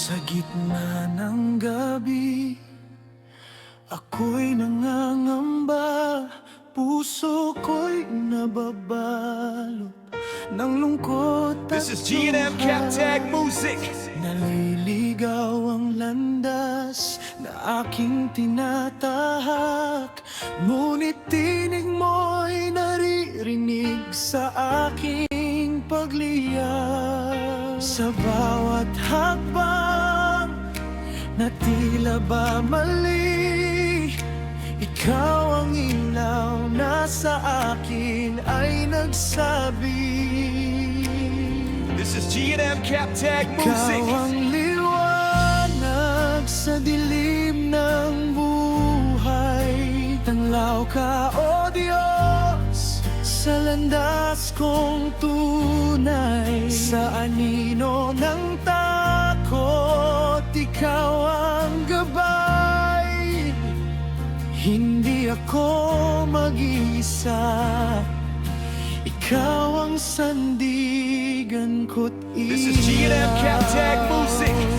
Sa gitna ng gabi, ako'y nangangamba. Puso ko'y nababalot ng lungkot at This is G&M Captag Music. Naliligaw ang landas na aking tinatahak, ngunit tinig mo'y naririnig sa aking pagliyak. Sa bawat hakbang na tila ba mali, ikaw ang ilaw na sa akin ay nagsabi. This is G&M Captag Ikaw Music. ang liwanag sa dilim ng buhay. Tanglaw ka, O Diyos, sa landas kong tunay. Sa anino ng takot, ikaw ang gabay. Hindi ako mag-isa, ikaw ang sandigan ko't This is G&M Captag Music.